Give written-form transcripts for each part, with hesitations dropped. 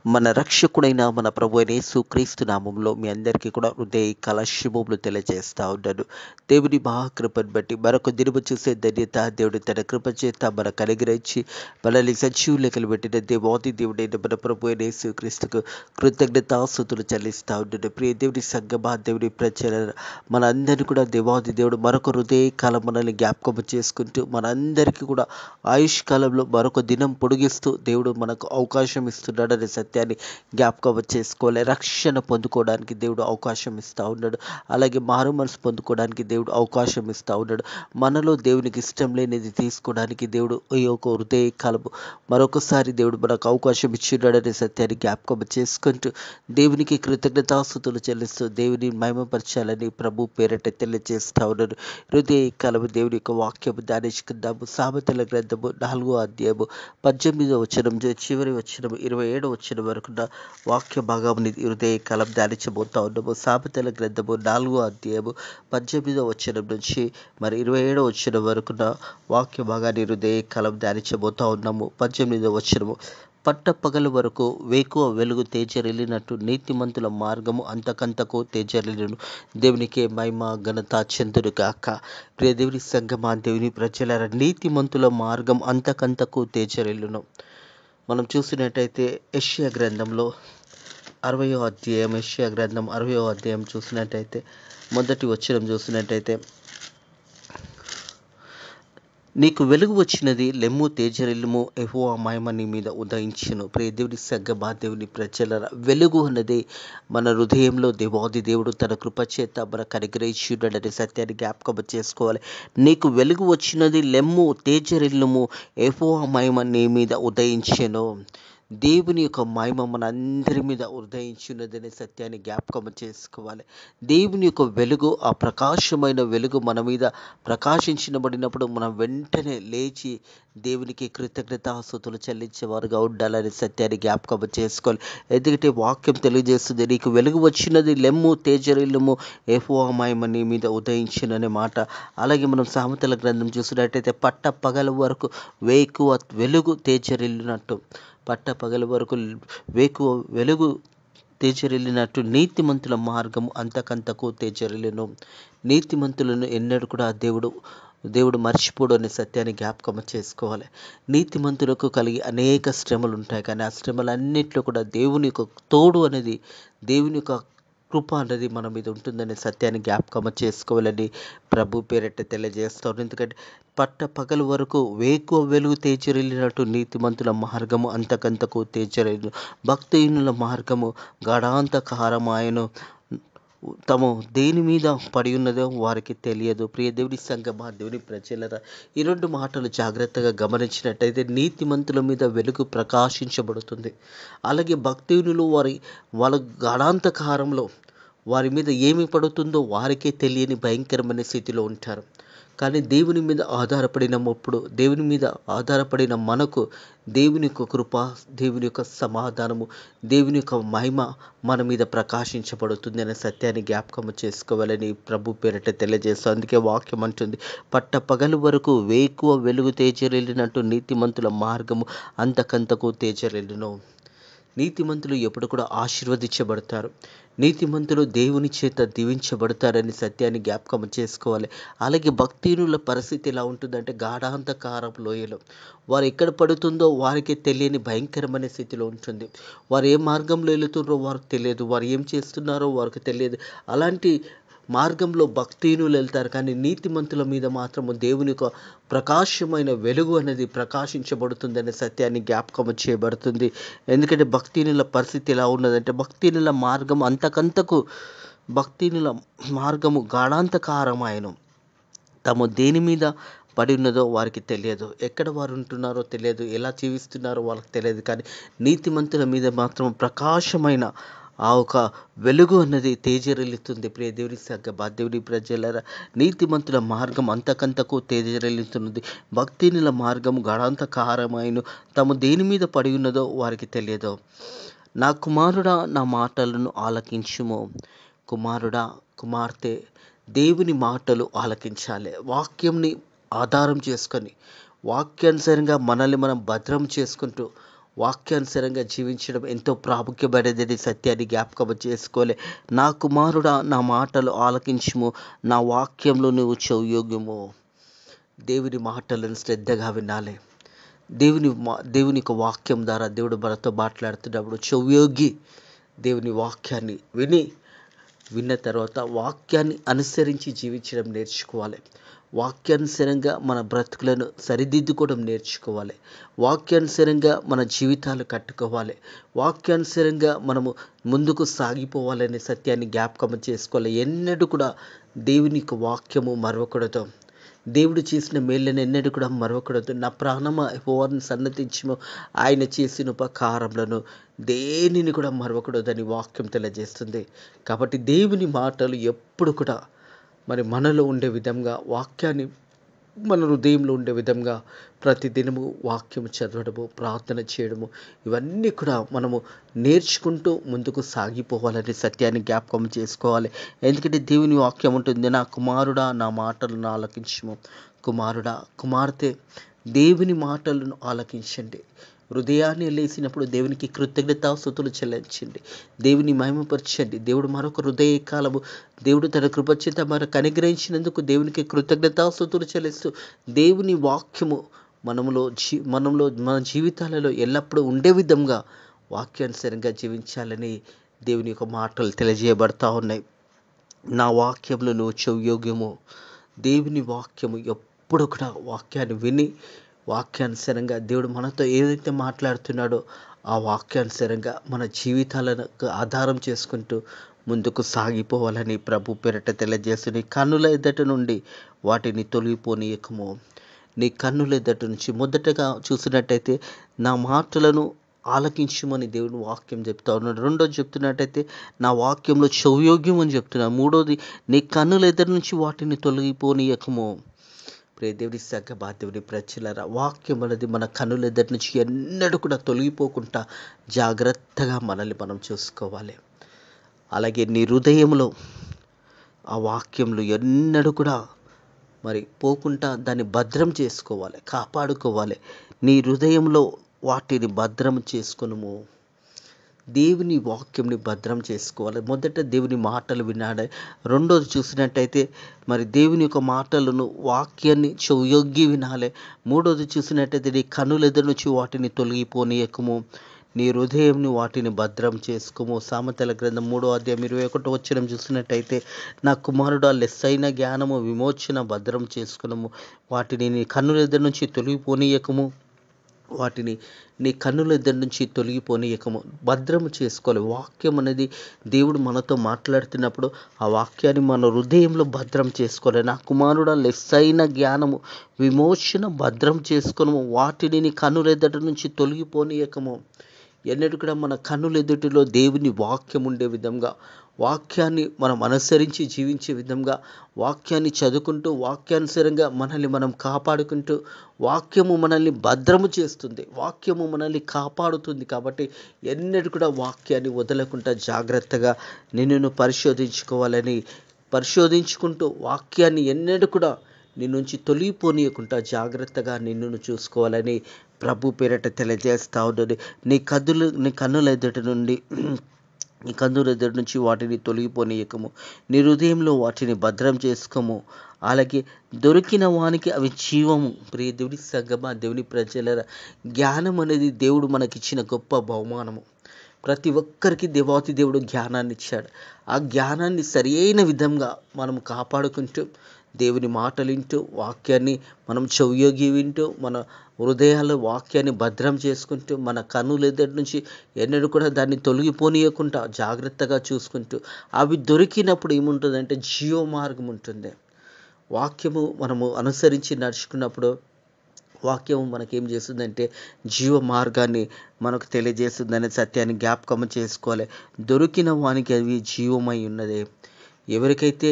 మన రక్షకుడైన మన ప్రభు అయిన యేసుక్రీస్తు నామంలో మీ అందరికీ కూడా హృదయపూర్వక శుభములు తెలియజేస్తా ఉన్నాను. దేవుని మహాకృపను బట్టి మరొక దినము చూసే ధన్యత దేవుడు తన కృప చేత మనకు అనుగ్రహించి మనల్ని సజీవులకలు పెట్టిన దేవాది దేవుడైన మన ప్రభు అయిన యేసుక్రీస్తుకు కృతజ్ఞతాస్తుతులు చెల్లిస్తా ఉన్నాను. ప్రియ దేవుని సంగమా, దేవుని ప్రజల మనందరినీ కూడా దేవాది దేవుడు మరొక హృదయకాలం మనల్ని జ్ఞాపకం చేసుకుంటూ మనందరికీ కూడా ఆయుష్ కాలంలో మరొక దినం పొడిగిస్తూ దేవుడు మనకు అవకాశం ఇస్తున్నాడనే సత్యాన్ని జ్ఞాపకం చేసుకోవాలి. రక్షణ పొందుకోవడానికి దేవుడు అవకాశం ఇస్తూ ఉన్నాడు. అలాగే మారు మనసు పొందుకోవడానికి దేవుడు అవకాశం ఇస్తూ ఉన్నాడు. మనలో దేవునికి ఇష్టం లేనిది తీసుకోవడానికి దేవుడు ఈ యొక్క హృదయ కాలము మరొకసారి దేవుడు మనకు అవకాశం ఇచ్చిన్నాడనే సత్యాన్ని జ్ఞాపకం చేసుకుంటూ దేవునికి కృతజ్ఞతాస్తుతులు చెల్లిస్తూ దేవుని మహిమపరచాలని ప్రభు పేరట తెలియజేస్తా ఉన్నాడు. హృదయ కాలము దేవుని యొక్క వాక్యము ధ్యానించుకుందాము. సామెతల గ్రంథము 4వ అధ్యాయము 18వ వచనం చివరి వచనం 27వ వచనం వరకు వాక్య భాగంని హృదయ కాలం ధ్యానించబోతా ఉన్నాము. సామెతల గ్రంథము 4వ అధ్యాయము 18వ వచనం నుంచి మరి 27వ వచనం వరకు వాక్య భాగాన్ని హృదయ కాలం ధ్యానించబోతా ఉన్నాము. 18వ వచనము, పట్ట పగలు వరకు వేకువ వెలుగు తేజరిల్లినట్టు నీతిమంతుల మార్గము అంతకంతకు తేజరిల్లును. దేవునికి మహిమ ఘనత చెందును గాక. ప్రియ దేవుని సంగమా, దేవుని ప్రజలారా, నీతిమంతుల మార్గం అంతకంతకు తేజరిల్లును. మనం చూసినట్టయితే యెషయా గ్రంథంలో 60వ అధ్యాయం, యెషయా గ్రంథం 60వ అధ్యాయం చూసినట్టయితే మొదటి వచనం చూసినట్టయితే, నీకు వెలుగు వచ్చినది, లెమ్ము తేజరిల్లుము, యెహోవా మహిమ నీ మీద ఉదయించును. ప్రియ దేవుని సంగమా, దేవుని ప్రజల వెలుగు అన్నది మన హృదయంలో దేవాది దేవుడు తన కృపచేత మనకు అనుగ్రహించున్నాడనే సత్యాన్ని జ్ఞాపకం చేసుకోవాలి. నీకు వెలుగు వచ్చినది, లెమ్ము తేజరిల్లుము, యెహోవా మహిమ నీ మీద ఉదయించును. దేవుని యొక్క మహిమ మన అందరి మీద ఉదయించున్నదనే సత్యాన్ని జ్ఞాపకం చేసుకోవాలి. దేవుని యొక్క వెలుగు, ఆ ప్రకాశమైన వెలుగు మన మీద ప్రకాశించబడినప్పుడు మనం వెంటనే లేచి దేవునికి కృతజ్ఞతాస్తుతులు చెల్లించేవారుగా ఉండాలనే సత్యాన్ని జ్ఞాపకం చేసుకోవాలి. ఎందుకంటే వాక్యం తెలియజేస్తుంది, నీకు వెలుగు వచ్చినది, లెమ్ము తేజరిల్లుము, యెహోవా మహిమ నీ మీద ఉదయించును అనే మాట. అలాగే మనం సామెతల గ్రంథం చూసినట్టయితే, పట్ట పగల వరకు వేకువ వెలుగు తేజరిల్లినట్టు, పట్ట పగల వరకు వేకువ వెలుగు తేజరిల్లినట్టు నీతిమంతుల మార్గము అంతకంతకు తేజరిల్లును. నీతిమంతులను ఎన్నడూ కూడా దేవుడు మర్చిపోడు అనే సత్యాన్ని జ్ఞాపకం చేసుకోవాలి. నీతిమంతులకు కలిగి అనేక శ్రమలు ఉంటాయి, కానీ ఆ శ్రమలన్నింటిలో కూడా దేవుని యొక్క తోడు అనేది, దేవుని యొక్క కృప అనేది మన మీద ఉంటుందనే సత్యాన్ని జ్ఞాపకం చేసుకోవాలని ప్రభు పేరట తెలియజేస్తారు. ఎందుకంటే పట్ట పగలు వరకు వేకువ వెలుగు తేజరిల్లినట్టు నీతిమంతుల మార్గము అంతకంతకు తేజరిల్లును. భక్తిహీనుల మార్గము గాఢాంధకారమాయెను, తాము దేని మీద పడి ఉన్నదో వారికి తెలియదు. ప్రియ దేవుని సంగమా, దేవుని ప్రజలరా, ఈ రెండు మాటలు జాగ్రత్తగా గమనించినట్టయితే నీతిమంతుల మీద వెలుగు ప్రకాశించబడుతుంది. అలాగే భక్తిహీనులు వాళ్ళ గాఢాంధకారంలో వారి మీద ఏమి పడుతుందో వారికే తెలియని భయంకరమైన స్థితిలో ఉంటారు. కానీ దేవుని మీద ఆధారపడినప్పుడు, దేవుని మీద ఆధారపడిన మనకు దేవుని యొక్క కృప, దేవుని యొక్క సమాధానము, దేవుని యొక్క మహిమ మన మీద ప్రకాశించబడుతుంది అనే సత్యాన్ని జ్ఞాపకం చేసుకోవాలని ప్రభు పేరట తెలియజేస్తాం. అందుకే వాక్యం అంటుంది, పట్ట పగలు వరకు వేకువ వెలుగు తేజరిల్లినట్టు నీతిమంతుల మార్గము అంతకంతకు తేజరిల్లును. నీతిమంతులు ఎప్పుడు కూడా ఆశీర్వదించబడతారు. నీతిమంతులు దేవుని చేత దీవించబడతారని సత్యాన్ని జ్ఞాపకం చేసుకోవాలి. అలాగే భక్తిహీనుల పరిస్థితి ఎలా ఉంటుందంటే, గాఢాంధకారపు లోయలో వారు ఎక్కడ పడుతుందో వారికి తెలియని భయంకరమైన స్థితిలో ఉంటుంది. వారు ఏ మార్గంలో వెళుతున్నారో వారికి తెలియదు, వారు ఏం చేస్తున్నారో వారికి తెలియదు. అలాంటి మార్గంలో భక్తిహీనులు వెళ్తారు, కానీ నీతిమంతుల మీద మాత్రము దేవుని యొక్క ప్రకాశమైన వెలుగు అనేది ప్రకాశించబడుతుందనే సత్యాన్ని జ్ఞాపకం చేయబడుతుంది. ఎందుకంటే భక్తిహీనుల పరిస్థితి ఎలా ఉన్నదంటే, భక్తిహీనుల మార్గం అంతకంతకు, భక్తిహీనుల మార్గము గాఢాంధకారమాయెను, తాము దేని మీద పడి ఉన్నదో వారికి తెలియదు, ఎక్కడ వారు ఉంటున్నారో తెలియదు, ఎలా జీవిస్తున్నారో వాళ్ళకి తెలియదు. కానీ నీతిమంతుల మీద మాత్రం ప్రకాశమైన ఆ ఒక వెలుగు అన్నది తేజరిల్లుతుంది. ప్రియ దేవుని సంగమా, దేవుని ప్రజలారా, నీతిమంతుల మార్గం అంతకంతకు తేజరిల్లుతున్నది, భక్తిహీనుల మార్గం గాఢాంధకారమైను, తాము దేని మీద పడి ఉన్నదో వారికి తెలియదు. నా కుమారుడా, నా మాటలను ఆలకించుము. కుమారుడా, కుమార్తె, దేవుని మాటలు ఆలకించాలి. వాక్యంని ఆధారం చేసుకొని, వాక్యానుసారంగా మనల్ని మనం భద్రం చేసుకుంటూ, వాక్యానుసారంగా జీవించడం ఎంతో ప్రాముఖ్యమైనదని సత్యాన్ని జ్ఞాపకం చేసుకోవాలి. నా కుమారుడా, నా మాటలు ఆలకించుము, నా వాక్యంలో నువ్వు చెవియొగ్గుము. దేవుని మాటలను శ్రద్ధగా వినాలి. దేవుని యొక్క వాక్యం ద్వారా దేవుడు మనతో మాట్లాడుతున్నప్పుడు చెవియొగ్గి దేవుని వాక్యాన్ని విన్న తర్వాత వాక్యాన్ని అనుసరించి జీవించడం నేర్చుకోవాలి. వాక్యానుసారంగా మన బ్రతుకులను సరిదిద్దుకోవడం నేర్చుకోవాలి. వాక్యానుసారంగా మన జీవితాలు కట్టుకోవాలి. వాక్యానుసారంగా మనము ముందుకు సాగిపోవాలనే సత్యాన్ని జ్ఞాపకం చేసుకోవాలి. ఎన్నడూ కూడా దేవుని యొక్క వాక్యము మరవకూడదు. దేవుడు చేసిన మేళ్ళను ఎన్నడూ కూడా మరవకూడదు. నా ప్రాణమా యెహోవాను సన్నతించుము, ఆయన చేసిన ఉపకారములను దేనిని కూడా మరవకూడదని వాక్యం తెలియజేస్తుంది. కాబట్టి దేవుని మాటలు ఎప్పుడు కూడా మనలో ఉండే విధంగా, వాక్యాన్ని మన హృదయంలో ఉండే విధంగా ప్రతిదినము వాక్యం చదవడము, ప్రార్థన చేయడము, ఇవన్నీ కూడా మనము నేర్చుకుంటూ ముందుకు సాగిపోవాలని సత్యాన్ని జ్ఞాపకం చేసుకోవాలి. ఎందుకంటే దేవుని వాక్యం ఉంటుంది, నా కుమారుడా నా మాటలను ఆలకించుము. కుమారుడా, కుమార్తె, దేవుని మాటలను ఆలకించండి. హృదయాన్ని లేసినప్పుడు దేవునికి కృతజ్ఞతాస్తుతులు చెల్లించండి. దేవుని మహిమపరచండి. దేవుడు మరొక హృదయ కాలము దేవుడు తన కృపచేత మనకు అనుగ్రహించినందుకు దేవునికి కృతజ్ఞతాస్తుతులు చెల్లిస్తూ దేవుని వాక్యము మనలో మన జీవితాలలో ఎల్లప్పుడూ ఉండే విధంగా వాక్యానుసారంగా జీవించాలని దేవుని యొక్క మాటలు తెలియజేయబడతా ఉన్నాయి. నా వాక్యంలో నువ్వు చెవియొగ్గుము. దేవుని వాక్యము ఎప్పుడు కూడా వాక్యాన్ని విని వాక్యానుసారంగా దేవుడు మనతో ఏదైతే మాట్లాడుతున్నాడో ఆ వాక్యానుసారంగా మన జీవితాలను ఆధారం చేసుకుంటూ ముందుకు సాగిపోవాలని ప్రభు పేరట తెలియజేస్తుంది. నీ కన్నుల ఎదుట నుండి వాటిని తొలగిపోనీయకము. నీ కన్నుల ఎదుట నుంచి మొదటగా చూసినట్టయితే నా మాటలను ఆలకించుమని దేవుని వాక్యం చెప్తా ఉన్నాడు. రెండోది చెప్తున్నట్టయితే నా వాక్యంలో చెవియొగ్గుము అని చెప్తున్నాడు. మూడోది నీ కన్నుల ఎదుట నుంచి వాటిని తొలగిపోనీయకము. దేవుని సంగమా, దేవుని ప్రజలారా, వాక్యం అనేది మన కన్నుల ఎదుట నుంచి ఎన్నడూ కూడా తొలగిపోకుండా జాగ్రత్తగా మనల్ని మనం చూసుకోవాలి. అలాగే నీ హృదయంలో ఆ వాక్యంలో ఎన్నడూ కూడా పోకుండా దాన్ని భద్రం చేసుకోవాలి, కాపాడుకోవాలి. నీ హృదయంలో వాటిని భద్రం చేసుకొనుము. దేవుని వాక్యంని భద్రం చేసుకోవాలి. మొదట దేవుని మాటలు వినాలి. రెండోది చూసినట్టయితే దేవుని యొక్క మాటలను, వాక్యాన్ని చెవియొగ్గి వినాలి. మూడోది చూసినట్టయితే నీ కన్నుల ఎదుట నుంచి వాటిని తొలగిపోనీయకము. నీ హృదయంని వాటిని భద్రం చేసుకోము. సామెతల గ్రంథం 3:21 చూసినట్టయితే నా కుమారుడా, లెస్సైన జ్ఞానము విమోచన భద్రం చేసుకునము. వాటిని నీ కన్నుల ఎదుట నుంచి తొలగిపోనీయకము. వాటిని నీ కన్నుల ఎదుట నుంచి తొలగిపోనీయకము. భద్రము చేసుకోవాలి. వాక్యం అనేది దేవుడు మనతో మాట్లాడుతున్నప్పుడు ఆ వాక్యాన్ని మన హృదయంలో భద్రం చేసుకోవాలి. నా కుమారుడా, లెస్సైన జ్ఞానము విమోచన భద్రం చేసుకునము. వాటిని నీ కన్నుల ఎదుట నుంచి తొలగిపోనీయకము. ఎన్నడూ కూడా మన కన్నుల ఎదుటిలో దేవుని వాక్యం ఉండే విధంగా, వాక్యాన్ని మనం అనుసరించి జీవించే విధంగా, వాక్యాన్ని చదువుకుంటూ వాక్యానుసారంగా మనల్ని మనం కాపాడుకుంటూ, వాక్యము మనల్ని భద్రము చేస్తుంది, వాక్యము మనల్ని కాపాడుతుంది. కాబట్టి ఎన్నడూ కూడా వాక్యాన్ని వదలకుండా జాగ్రత్తగా నిన్ను పరిశోధించుకుంటూ వాక్యాన్ని ఎన్నడూ కూడా నీ నుంచి తొలగిపోనీయకుండా జాగ్రత్తగా నిన్ను చూసుకోవాలని ప్రభు పేరట తెలియజేస్తా ఉన్నది. నీ కన్నుల ఎదుట నుంచి వాటిని తొలగిపోనీయకము. నీ హృదయంలో వాటిని భద్రం చేసుకోము. అలాగే దొరికిన వానికి అవి జీవము. ప్రియ దేవుని సంగమా, దేవుని ప్రజల, జ్ఞానం అనేది దేవుడు మనకిచ్చిన గొప్ప బహుమానము. ప్రతి ఒక్కరికి దేవాతి దేవుడు జ్ఞానాన్ని ఇచ్చాడు. ఆ జ్ఞానాన్ని సరియైన విధంగా మనం కాపాడుకుంటూ దేవుని మాటలు వింటూ, వాక్యాన్ని మనం చెవియొగ్గి వింటూ, మన హృదయాల్లో వాక్యాన్ని భద్రం చేసుకుంటూ, మన కన్నుల ఎదుట నుంచి ఎన్నడూ కూడా దాన్ని తొలగిపోనీయకుండా జాగ్రత్తగా చూసుకుంటూ, అవి దొరికినప్పుడు ఏముంటుందంటే జీవ మార్గం ఉంటుంది. వాక్యము మనము అనుసరించి నడుచుకున్నప్పుడు వాక్యము మనకేం చేస్తుందంటే జీవ మార్గాన్ని మనకు తెలియజేస్తుందనే సత్యాన్ని జ్ఞాపకం చేసుకోవాలి. దొరికిన వానికి అవి జీవమై ఉన్నది. ఎవరికైతే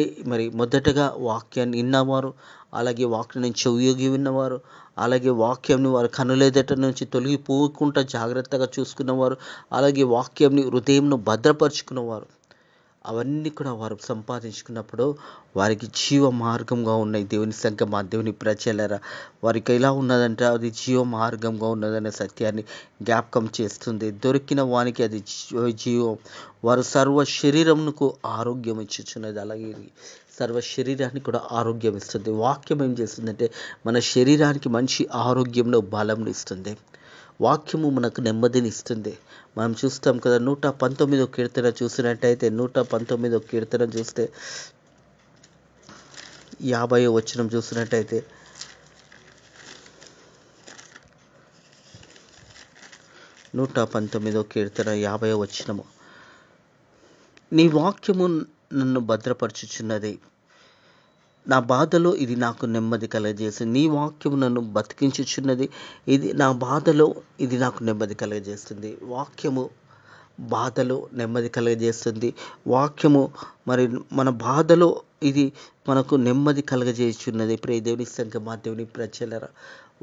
మొదటగా వాక్యాన్ని విన్నవారు, అలాగే వాక్యాన్ని చెవియొగ్గి విన్నవారు, అలాగే వాక్యంని వారి కన్నుల ఎదుట నుంచి తొలగిపోకుండా జాగ్రత్తగా చూసుకున్నవారు, అలాగే వాక్యంని హృదయంలో భద్రపరుచుకున్నవారు, అవన్నీ కూడా వారు సంపాదించుకున్నప్పుడు వారికి జీవ మార్గంగా ఉన్నాయి. దేవుని సంగమా, దేవుని ప్రజలరా, వారికి ఎలా ఉన్నదంటే అది జీవ మార్గంగా ఉన్నదనే సత్యాన్ని జ్ఞాపకం చేస్తుంది. దొరికిన వానికి అది జీవం. వారు సర్వ శరీరమునకు ఆరోగ్యం ఇచ్చుచున్నది. అలాగే ఇది సర్వ శరీరానికి కూడా ఆరోగ్యం ఇస్తుంది. వాక్యం ఏం చేస్తుందంటే మన శరీరానికి మంచి ఆరోగ్యంలో బలం ఇస్తుంది. వాక్యము మనకు నెమ్మదిని ఇస్తుంది. మనం చూస్తాం కదా, 119వ కీర్తన చూసినట్టయితే 119వ కీర్తన చూస్తే 50వ వచనం చూసినట్టయితే 119వ కీర్తన 50వ వచనము, నీ వాక్యము నన్ను భద్రపరచుచున్నది, నా బాధలో ఇది నాకు నెమ్మది కలగజేస్తుంది. నీ వాక్యము నన్ను బతికించుచున్నది, ఇది నా బాధలో ఇది నాకు నెమ్మది కలగజేస్తుంది. వాక్యము బాధలో నెమ్మది కలగజేస్తుంది. వాక్యము మరి మన బాధలో ఇది మనకు నెమ్మది కలగజేస్తున్నది. ప్రియ దేవుని సంగమా, దేవుని ప్రజలరా,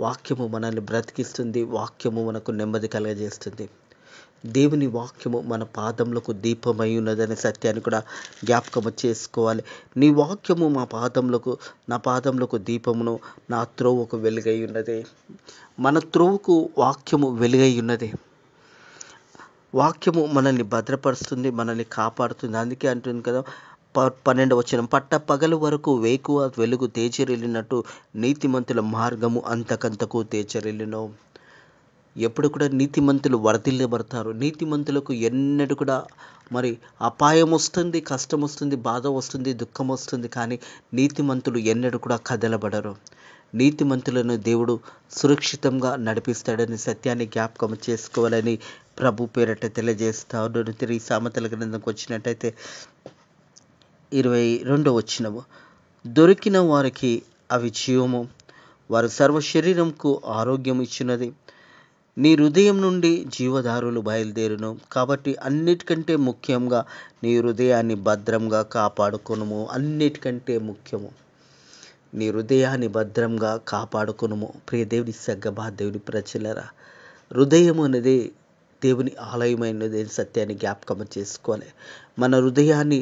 వాక్యము మనల్ని బ్రతికిస్తుంది. వాక్యము మనకు నెమ్మది కలగజేస్తుంది. దేవుని వాక్యము మన పాదములకు దీపమై ఉన్నదనే సత్యాన్ని కూడా జ్ఞాపకము చేసుకోవాలి. నీ వాక్యము నా పాదములకు దీపమును, నా త్రోవకు వెలుగై ఉన్నది. మన త్రోవకు వాక్యము వెలుగై ఉన్నది. వాక్యము మనల్ని భద్రపరుస్తుంది, మనల్ని కాపాడుతుంది. అందుకే అంటుంది కదా 12వ వచనం, పట్ట పగలు వరకు వేకువ వెలుగు తేజరిల్లినట్టు నీతిమంతుల మార్గము అంతకంతకు తేజరిల్లును. ఎప్పుడు కూడా నీతిమంతులు వర్ధిల్లబడతారు. నీతిమంతులకు ఎన్నడూ కూడా మరి అపాయం వస్తుంది, కష్టం వస్తుంది, బాధ వస్తుంది, దుఃఖం వస్తుంది, కానీ నీతిమంతులు ఎన్నడూ కూడా కదలబడరు. నీతిమంతులను దేవుడు సురక్షితంగా నడిపిస్తాడని సత్యాన్ని జ్ఞాపకం చేసుకోవాలని ప్రభు పేరట తెలియజేస్తాడు. తిరిగి సామెతల గ్రంథంకి వచ్చినట్టయితే 22వ వచనము, దొరికిన వారికి అవి జీవము, వారు సర్వ శరీరంకు ఆరోగ్యం ఇచ్చినది, నీ హృదయం నుండి జీవధారులు బయలుదేరును. కాబట్టి అన్నిటికంటే ముఖ్యంగా నీ హృదయాన్ని భద్రంగా కాపాడుకొనుము. అన్నిటికంటే ముఖ్యము నీ హృదయాన్ని భద్రంగా కాపాడుకొనుము. ప్రియ దేవుని సంగమా, దేవుని ప్రజలరా, హృదయం అనేది దేవుని ఆలయమైనది సత్యాన్ని జ్ఞాపకం చేసుకోవాలి. మన హృదయాన్ని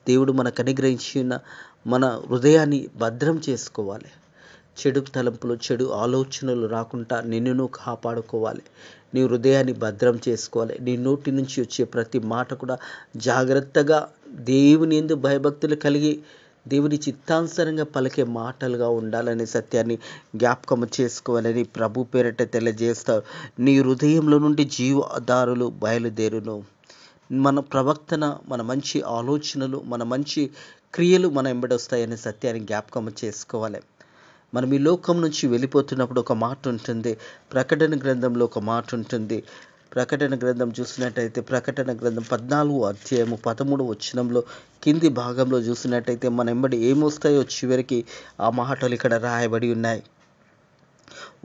దేవుడు మనకు అనుగ్రహించిన మన హృదయాన్ని భద్రం చేసుకోవాలి. చెడు తలంపులు, చెడు ఆలోచనలు రాకుండా నిన్ను కాపాడుకోవాలి. నీ హృదయాన్ని భద్రం చేసుకోవాలి. నీ నోటి నుంచి వచ్చే ప్రతి మాట కూడా జాగ్రత్తగా దేవుని యందు భయభక్తులు కలిగి దేవుని చిత్తానుసారంగా పలికే మాటలుగా ఉండాలనే సత్యాన్ని జ్ఞాపకం చేసుకోవాలని ప్రభు పేరట తెలియజేస్తారు. నీ హృదయంలో నుండి జీవధారులు బయలుదేరును. మన ప్రవర్తన, మన మంచి ఆలోచనలు, మన మంచి క్రియలు మన వెంబడొస్తాయనే సత్యాన్ని జ్ఞాపకం చేసుకోవాలి. మనం ఈ లోకం నుంచి వెళ్ళిపోతున్నప్పుడు ఒక మాట ఉంటుంది. ప్రకటన గ్రంథంలో ఒక మాట ఉంటుంది. ప్రకటన గ్రంథం చూసినట్టయితే ప్రకటన గ్రంథం 14వ అధ్యాయము 13వ వచనంలో కింది భాగంలో చూసినట్టయితే మన వెంబడి ఏమొస్తాయో చివరికి ఆ మాటలు ఇక్కడ రాయబడి ఉన్నాయి.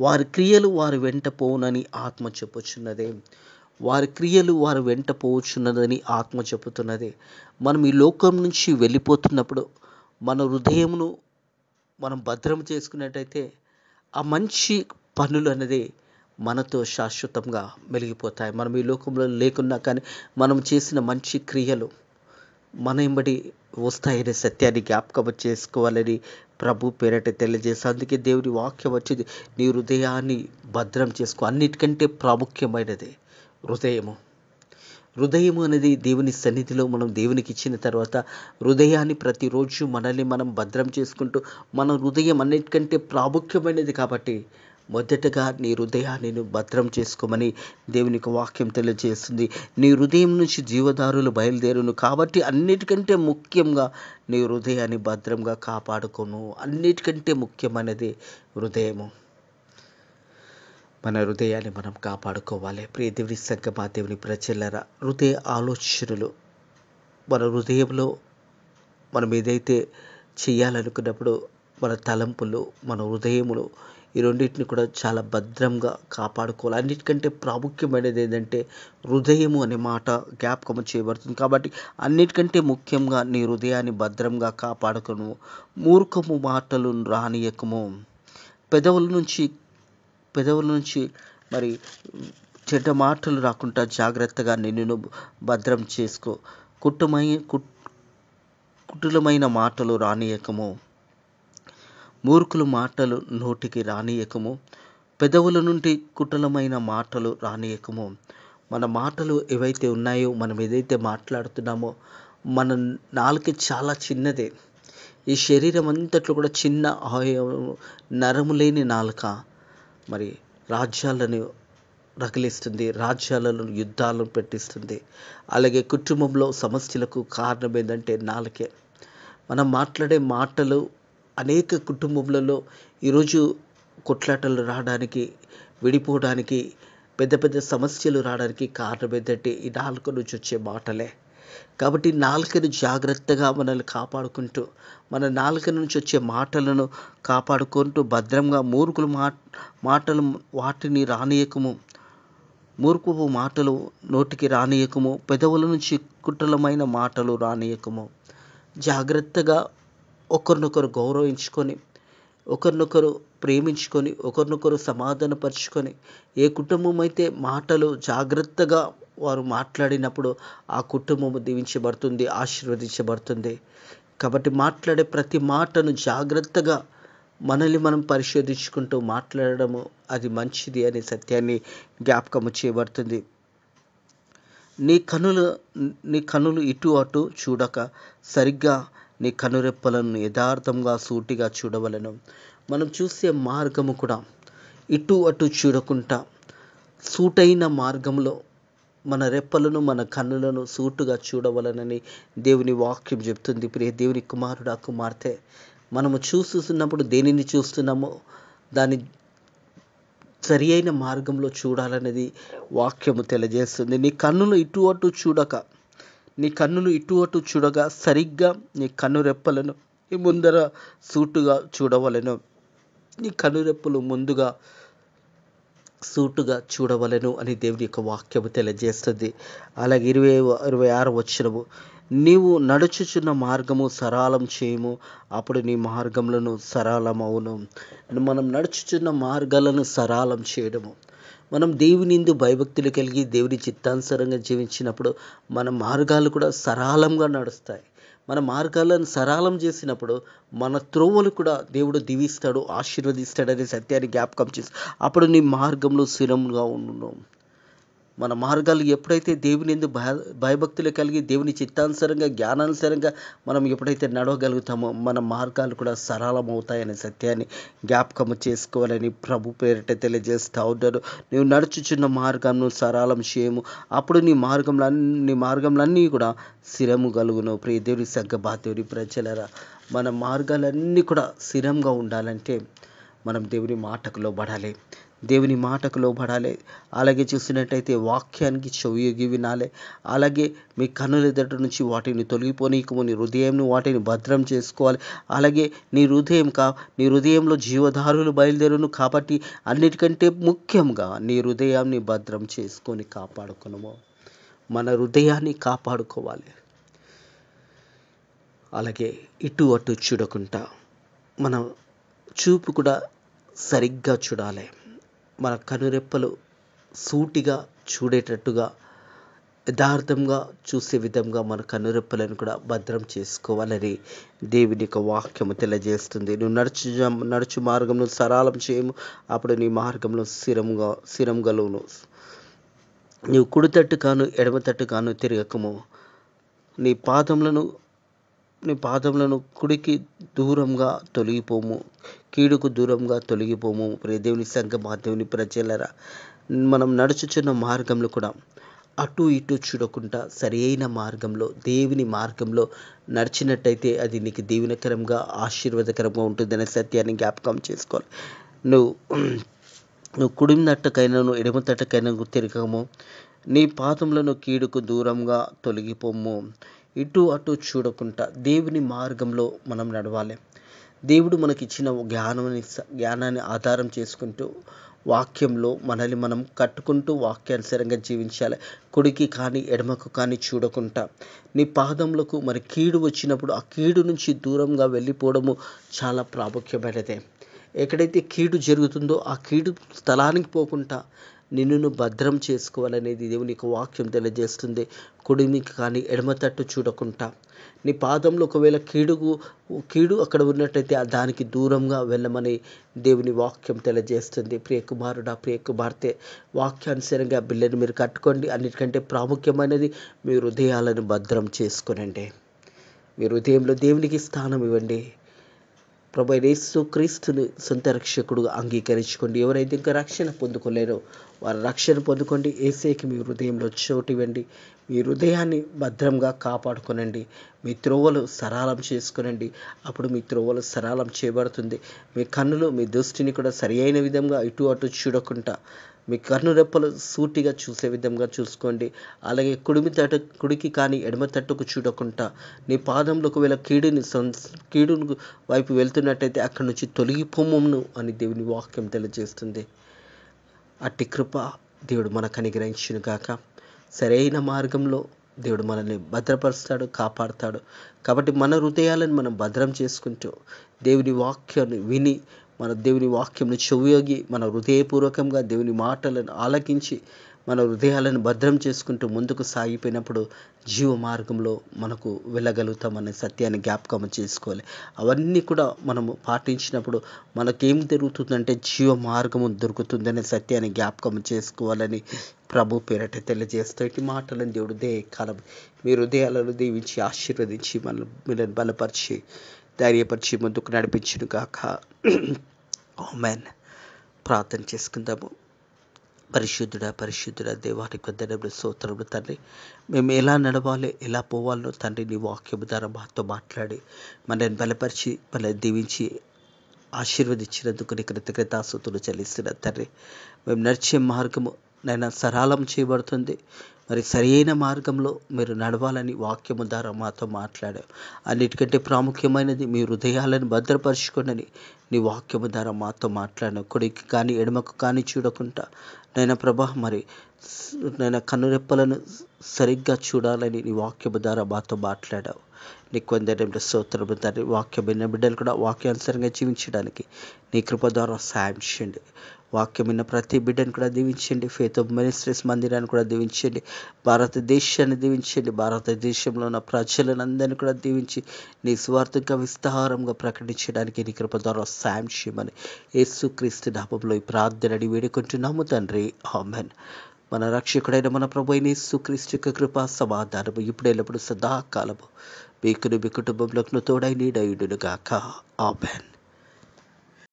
వారి క్రియలు వారి వెంట పోవునని ఆత్మ చెప్పుచున్నది. వారి క్రియలు వారి వెంట పోవచ్చున్నదని ఆత్మ చెబుతున్నది. మనం ఈ లోకం నుంచి వెళ్ళిపోతున్నప్పుడు మన హృదయమును మనం భద్రం చేసుకున్నట్టయితే ఆ మంచి పనులు అనేది మనతో శాశ్వతంగా మెలిగిపోతాయి. మనం ఈ లోకంలో లేకున్నా కానీ మనం చేసిన మంచి క్రియలు మన వెంబడి వస్తాయనే సత్యాన్ని జ్ఞాపకం చేసుకోవాలని ప్రభు పేరట తెలియజేసి, అందుకే దేవుని వాక్యం వచ్చింది, నీ హృదయాన్ని భద్రం చేసుకో. అన్నిటికంటే ప్రాముఖ్యమైనది హృదయము. హృదయము అనేది దేవుని సన్నిధిలో మనం దేవునికి ఇచ్చిన తర్వాత హృదయాన్ని ప్రతిరోజు మనల్ని మనం భద్రం చేసుకుంటూ, మన హృదయం అన్నిటికంటే ప్రాముఖ్యమైనది కాబట్టి మొదటగా నీ హృదయాన్ని నువ్వు భద్రం చేసుకోమని దేవునికి వాక్యం తెలియజేస్తుంది. నీ హృదయం నుంచి జీవధారులు బయలుదేరును. కాబట్టి అన్నిటికంటే ముఖ్యంగా నీ హృదయాన్ని భద్రంగా కాపాడుకోను. అన్నిటికంటే ముఖ్యమైనది హృదయము. మన హృదయాన్ని మనం కాపాడుకోవాలి. ప్రియ దేవుని సంగమా, దేవుని ప్రజలరా, హృదయ ఆలోచనలు మన హృదయంలో మనం ఏదైతే చేయాలనుకున్నప్పుడు మన తలంపులు, మన హృదయములు, ఈ రెండింటిని కూడా చాలా భద్రంగా కాపాడుకోవాలి. అన్నిటికంటే ప్రాముఖ్యమైనది ఏంటంటే హృదయము అనే మాట జ్ఞాపకం చేయబడుతుంది. కాబట్టి అన్నిటికంటే ముఖ్యంగా నీ హృదయాన్ని భద్రంగా కాపాడుకోను. మూర్ఖము మాటలు రానియకము. పెదవుల నుంచి మరి చెడ్డ మాటలు రాకుండా జాగ్రత్తగా నిన్ను భద్రం చేసుకో. కుటుమై కుటిలమైన మాటలు రానియకము, మూర్ఖుల మాటలు నోటికి రానియకము, పెదవుల నుండి కుటిలమైన మాటలు రానియకము. మన మాటలు ఏవైతే ఉన్నాయో, మనం ఏదైతే మాట్లాడుతున్నామో, మన నాలుక చాలా చిన్నదే. ఈ శరీరం అంతట్లో కూడా చిన్న నరము లేని నాలుక మరి రాజ్యాలను రగిలిస్తుంది, రాజ్యాలను యుద్ధాలను పెట్టిస్తుంది. అలాగే కుటుంబంలో సమస్యలకు కారణం ఏంటంటే నాలుకే. మనం మాట్లాడే మాటలు అనేక కుటుంబములలో ఈరోజు కొట్లాటలు రావడానికి, విడిపోవడానికి, పెద్ద పెద్ద సమస్యలు రావడానికి కారణం ఏంటంటే ఈ నాలుక నుంచి వచ్చే మాటలే. కాబట్టి నాలుకను జాగ్రత్తగా మనల్ని కాపాడుకుంటూ, మన నాలుక నుంచి వచ్చే మాటలను కాపాడుకుంటూ భద్రంగా, మూర్ఖుల మాటలు వాటిని రానియకము, మూర్ఖపు మాటలు నోటికి రానియకము, పెదవుల నుంచి కుటిలమైన మాటలు రానియకము. జాగ్రత్తగా ఒకరినొకరు గౌరవించుకొని, ఒకరినొకరు ప్రేమించుకొని, ఒకరినొకరు సమాధానపరుచుకొని, ఏ కుటుంబం అయితే మాటలు జాగ్రత్తగా వారు మాట్లాడినప్పుడు ఆ కుటుంబము దీవించబడుతుంది, ఆశీర్వదించబడుతుంది. కాబట్టి మాట్లాడే ప్రతి మాటను జాగ్రత్తగా మనల్ని మనం పరిశోధించుకుంటూ మాట్లాడడము అది మంచిది అనే సత్యాన్ని జ్ఞాపకము చేయబడుతుంది. నీ కనులు ఇటు అటు చూడక సరిగ్గా నీ కనురెప్పలను యథార్థంగా సూటిగా చూడవలెను. మనం చూసే మార్గము కూడా ఇటు అటు చూడకుండా సూటైన మార్గంలో మన రెప్పలను, మన కన్నులను సూటుగా చూడవలనని దేవుని వాక్యం చెప్తుంది. ప్రియ దేవుని కుమారుడా, కుమార్తె, మనము చూస్తున్నప్పుడు దేనిని చూస్తున్నామో దాని సరి అయిన మార్గంలో చూడాలనేది వాక్యము తెలియజేస్తుంది. నీ కన్నులు ఇటు అటు చూడగా సరిగ్గా నీ కన్నురెప్పలను ముందర సూటుగా చూడవలెను. నీ కన్నురెప్పలు ముందుగా సూటుగా చూడవలెను అని దేవుని యొక్క వాక్యము తెలియజేస్తుంది. అలాగే 26 వచనము, నీవు నడుచుచున్న మార్గము సరళం చేయము, అప్పుడు నీ మార్గములను సరళమవును. మనం నడుచుచున్న మార్గాలను సరళం చేయడము, మనం దేవుని యందు భయభక్తులు కలిగి దేవుని చిత్తానుసారంగా జీవించినప్పుడు మన మార్గాలు కూడా సరళంగా నడుస్తాయి. మన మార్గాలను సరళం చేసినప్పుడు మన త్రోవలు కూడా దేవుడు దీవిస్తాడు, ఆశీర్వదిస్తాడనే సత్యాన్ని జ్ఞాపకం చేసి అప్పుడు నీ మార్గంలో స్థిరంగా ఉండును. మన మార్గాలు ఎప్పుడైతే దేవుని యందు భయభక్తులు కలిగి దేవుని చిత్తానుసారంగా, జ్ఞానానుసారంగా మనం ఎప్పుడైతే నడవగలుగుతామో మన మార్గాలు కూడా సరళమవుతాయనే సత్యాన్ని జ్ఞాపకము చేసుకోవాలని ప్రభు పేరిట తెలియజేస్తూ ఉంటాడు. నువ్వు నడుచుచున్న మార్గంను సరళం చేయము, అప్పుడు నీ మార్గములన్నీ కూడా స్థిరము కలుగును. ప్రియ దేవుని సంఘ దేవుని ప్రజలరా, మన మార్గాలన్నీ కూడా స్థిరంగా ఉండాలంటే మనం దేవుని మాటకు లోబడాలి, దేవుని మాటకు లోబడాలి. అలాగే చూసినట్టయితే వాక్యానికి చెవియొగ్గి వినాలి. అలాగే మీ కన్నుల ఎదుట నుంచి వాటిని తొలగిపోనీయకము, నీ హృదయంను వాటిని భద్రం చేసుకోవాలి. అలాగే నీ హృదయంలో జీవధారులు బయలుదేరును. కాబట్టి అన్నిటికంటే ముఖ్యంగా నీ హృదయాన్ని భద్రం చేసుకొని కాపాడుకునము. మన హృదయాన్ని కాపాడుకోవాలి. అలాగే ఇటు అటు చూడకుండా మన చూపు కూడా సరిగ్గా చూడాలి. మన కనురెప్పలు సూటిగా చూడేటట్టుగా, యథార్థంగా చూసే విధంగా మన కనురెప్పలను కూడా భద్రం చేసుకోవాలని దేవుని యొక్క వాక్యము తెలియజేస్తుంది. నువ్వు నడుచు మార్గంలో సరళం చేయము, అప్పుడు నీ మార్గంలో స్థిరం గలుగును. నీవు కుడి తట్టు కాను ఎడమ తట్టు కాను తిరగకము. నీ పాదములను కుడికి దూరంగా తొలగిపోము, కీడుకు దూరంగా తొలగిపోము. ప్రియ దేవుని సంఘమా, దేవుని ప్రజలరా, మనం నడుచుచున్న మార్గంలో కూడా అటు ఇటు చూడకుండా సరి అయిన మార్గంలో, దేవుని మార్గంలో నడిచినట్టయితే అది నీకు దీవెనకరంగా, ఆశీర్వాదకరంగా ఉంటుందనే సత్యాన్ని జ్ఞాపకం చేసుకోవాలి. నువ్వు కుడి తట్టుకైనను ఎడమ తట్టుకైనా తిరగము, నీ పాదములను కీడుకు దూరంగా తొలగిపోము. ఇటు అటు చూడకుండా దేవుని మార్గంలో మనం నడవాలి. దేవుడు మనకిచ్చిన జ్ఞానాన్ని ఆధారం చేసుకుంటూ వాక్యంలో మనల్ని మనం కట్టుకుంటూ వాక్యానుసారంగా జీవించాలి. కుడికి కానీ ఎడమకు కానీ చూడకుండా నీ పాదములకు మరి కీడు వచ్చినప్పుడు ఆ కీడు నుంచి దూరంగా వెళ్ళిపోవడము చాలా ప్రాముఖ్యమైనదే. ఎక్కడైతే కీడు జరుగుతుందో ఆ కీడు స్థలానికి పోకుండా నిన్ను భద్రం చేసుకోవాలనేది దేవుని యొక్క వాక్యం తెలియజేస్తుంది. కుడినికి కానీ ఎడమ తట్టు చూడకుండా నీ పాదంలో ఒకవేళ కీడు అక్కడ ఉన్నట్టయితే దానికి దూరంగా వెళ్ళమని దేవుని వాక్యం తెలియజేస్తుంది. ప్రియ కుమారుడా, ప్రియ కుమార్తె, వాక్యానుసారంగా బిడ్డను మీరు కట్టుకోండి. అన్నిటికంటే ప్రాముఖ్యమైనది మీ హృదయాలను భద్రం చేసుకొనండి. మీ హృదయంలో దేవునికి స్థానం ఇవ్వండి. ప్రభు యేసు క్రీస్తుని సొంత రక్షకుడుగా అంగీకరించుకోండి. ఎవరైతే ఇంకా రక్షణ పొందుకోలేరో వారు రక్షణ పొందుకోండి. యేసేకి మీ హృదయంలో చోటు ఇవ్వండి. మీ హృదయాన్ని భద్రంగా కాపాడుకోనండి. మీ త్రోవలు సరళం చేసుకునండి. అప్పుడు మీ త్రోవలు సరళం చేయబడుతుంది. మీ కన్నులు మీ దృష్టిని కూడా సరి అయిన విధంగా ఇటు అటు చూడకుండా మీ కన్ను రెప్పలు సూటిగా చూసే విధంగా చూసుకోండి. అలాగే కుడికి కానీ ఎడమ తట్టుకు చూడకుండా నీ పాదంలో ఒకవేళ కీడు వైపు వెళ్తున్నట్టయితే అక్కడి నుంచి తొలగిపోమును అని దేవుని వాక్యం తెలియజేస్తుంది. అట్టి కృప దేవుడు మనకు అనుగ్రహించును గాక. సరైన మార్గంలో దేవుడు మనల్ని భద్రపరుస్తాడు, కాపాడుతాడు. కాబట్టి మన హృదయాలను మనం భద్రం చేసుకుంటూ దేవుని వాక్యాన్ని విని మన దేవుని వాక్యంను చెవియొగ్గి మన హృదయపూర్వకంగా దేవుని మాటలను ఆలకించి మన హృదయాలను భద్రం చేసుకుంటూ ముందుకు సాగిపోయినప్పుడు జీవ మార్గంలో మనకు వెళ్ళగలుగుతామనే సత్యాన్ని జ్ఞాపకం చేసుకోవాలి. అవన్నీ కూడా మనము పాటించినప్పుడు మనకేం జరుగుతుందంటే జీవ మార్గము దొరుకుతుందనే సత్యాన్ని జ్ఞాపకం చేసుకోవాలని ప్రభు పేరట తెలియజేస్తూ ఇటు మాటలను దేవుడు కాలం మీ హృదయాలను దీవించి ఆశీర్వదించి మనల్ని బలపరిచి ధైర్యపరిచి ముందుకు నడిపించును గాక. ఆమేన్. ప్రార్థన చేసుకుందాము. పరిశుద్ధుడా దేవానికి వందనములు, స్తోత్రములు తండ్రి. మేము ఎలా నడవాలి, ఎలా పోవాలో తండ్రి నీ వాక్యము ద్వారా మాతో మాట్లాడి మనల్ని బలపరిచి మనల్ని దీవించి ఆశీర్వదించినందుకు నీ కృతజ్ఞతాస్తుతులు చెల్లిస్తున్న తండ్రి. మేము నడిచే మార్గము నైనా సరళం చేయబడుతుంది. మరి సరైన మార్గంలో మీరు నడవాలని వాక్యము ద్వారా మాతో మాట్లాడావు. అన్నిటికంటే ప్రాముఖ్యమైనది మీ హృదయాలను భద్రపరచుకోనని నీ వాక్యము ద్వారా మాతో మాట్లాడావు. కుడికి కానీ ఎడమకు కానీ చూడకుండా నైనా ప్రభా మరి నైనా కన్నురెప్పలను సరిగ్గా చూడాలని నీ వాక్యము ద్వారా మాతో మాట్లాడావు. నీకు వందనములు, స్తోత్రములు తండ్రి. వాక్యం విన్న బిడ్డలు కూడా వాక్యానుసారంగా జీవించడానికి నీ కృప ద్వారా సాయం చేయండి. వాక్యం విన్న ప్రతి బిడ్డను కూడా దీవించండి. ఫేత్ ఆఫ్ మినిస్ట్రీస్ మందిరాన్ని కూడా దీవించండి. భారతదేశాన్ని దీవించండి. భారతదేశంలో ఉన్న ప్రజలందరినీ కూడా దీవించి నీ స్వార్థంగా విస్తారంగా ప్రకటించడానికి నీ కృప ద్వారా సాయం చేయమని యేసుక్రీస్తు నామములో ఈ ప్రార్థన అడిగి వేడుకుంటున్నాము తండ్రి. ఆమేన్. మన రక్షకుడైన మన ప్రభువైన యేసుక్రీస్తు యొక్క కృపా సమాధానము ఇప్పుడు ఎల్లప్పుడు సదాకాలము మీకును మీ కుటుంబంలోకి తోడై నీడయుడును గాక. ఆమేన్.